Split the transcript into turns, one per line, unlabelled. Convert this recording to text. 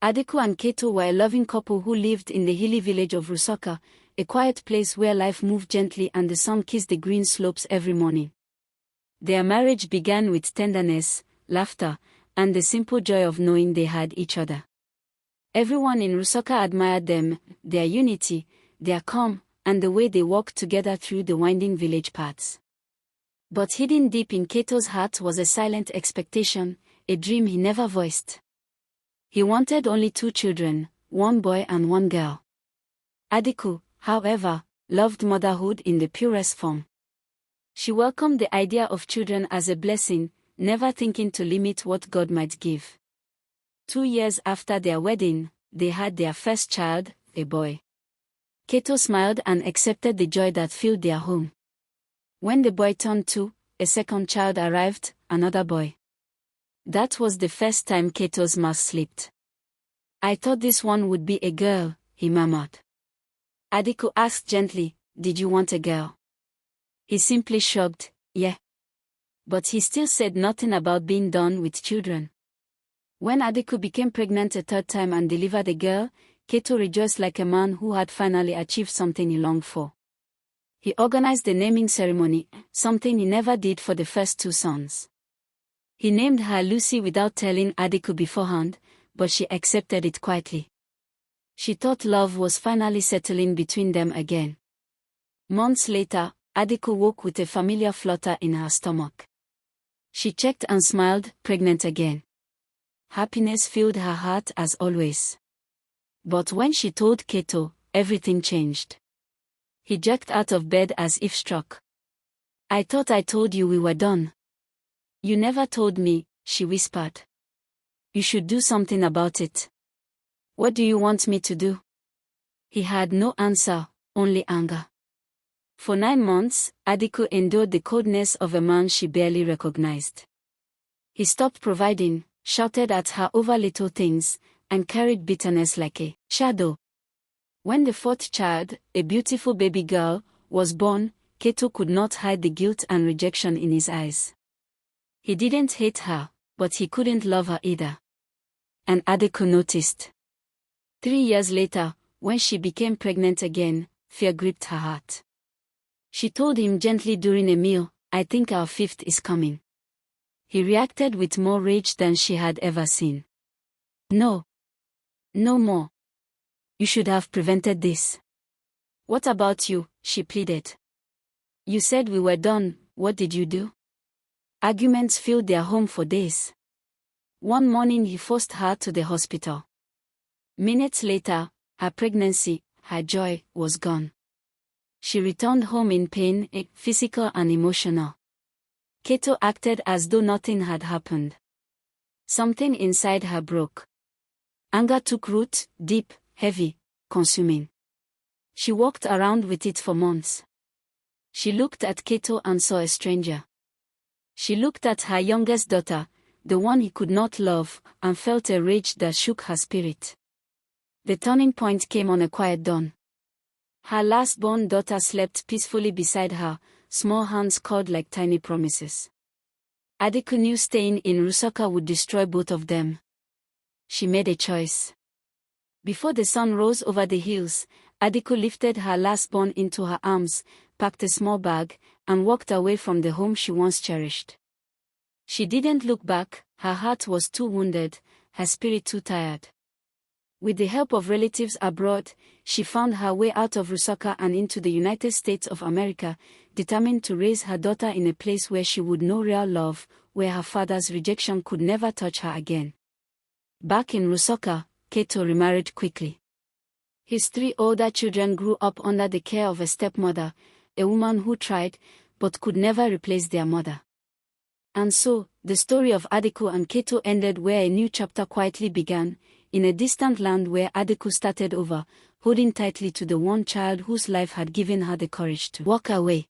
Adaku and Kato were a loving couple who lived in the hilly village of Rusaka, a quiet place where life moved gently and the sun kissed the green slopes every morning. Their marriage began with tenderness, laughter, and the simple joy of knowing they had each other. Everyone in Rusaka admired them, their unity, their calm, and the way they walked together through the winding village paths. But hidden deep in Kato's heart was a silent expectation, a dream he never voiced. He wanted only 2 children, 1 boy and 1 girl. Adaku, however, loved motherhood in the purest form. She welcomed the idea of children as a blessing, never thinking to limit what God might give. 2 years after their wedding, they had their first child, a boy. Kato smiled and accepted the joy that filled their home. When the boy turned 2, a second child arrived, another boy. That was the first time Kato's mouth slipped. "I thought this one would be a girl," he murmured. Adaku asked gently, "Did you want a girl?" He simply shrugged, "Yeah." But he still said nothing about being done with children. When Adaku became pregnant a 3rd time and delivered a girl, Kato rejoiced like a man who had finally achieved something he longed for. He organized the naming ceremony, something he never did for the first 2 sons. He named her Lucy without telling Adaku beforehand, but she accepted it quietly. She thought love was finally settling between them again. Months later, Adaku woke with a familiar flutter in her stomach. She checked and smiled, pregnant again. Happiness filled her heart as always. But when she told Kato, everything changed. He jerked out of bed as if struck. "I thought I told you we were done." "You never told me," she whispered. "You should do something about it." "What do you want me to do?" He had no answer, only anger. For 9 months, Adaku endured the coldness of a man she barely recognized. He stopped providing, shouted at her over little things, and carried bitterness like a shadow. When the 4th child, a beautiful baby girl, was born, Kato could not hide the guilt and rejection in his eyes. He didn't hate her, but he couldn't love her either. And Adaku noticed. 3 years later, when she became pregnant again, fear gripped her heart. She told him gently during a meal, "I think our 5th is coming." He reacted with more rage than she had ever seen. "No. No more. You should have prevented this." "What about you?" she pleaded. "You said we were done, what did you do?" Arguments filled their home for days. One morning he forced her to the hospital. Minutes later, her pregnancy, her joy, was gone. She returned home in pain, physical and emotional. Kato acted as though nothing had happened. Something inside her broke. Anger took root, deep, heavy, consuming. She walked around with it for months. She looked at Kato and saw a stranger. She looked at her youngest daughter, the one he could not love, and felt a rage that shook her spirit. The turning point came on a quiet dawn. Her last-born daughter slept peacefully beside her, small hands curled like tiny promises. Adaku knew staying in Rusaka would destroy both of them. She made a choice. Before the sun rose over the hills, Adaku lifted her last-born into her arms, packed a small bag, and walked away from the home she once cherished. She didn't look back, her heart was too wounded, her spirit too tired. With the help of relatives abroad, she found her way out of Rusaka and into the United States of America, determined to raise her daughter in a place where she would know real love, where her father's rejection could never touch her again. Back in Rusaka, Kato remarried quickly. His 3 older children grew up under the care of a stepmother, a woman who tried, but could never replace their mother. And so, the story of Adaku and Kato ended where a new chapter quietly began, in a distant land where Adaku started over, holding tightly to the one child whose life had given her the courage to walk away.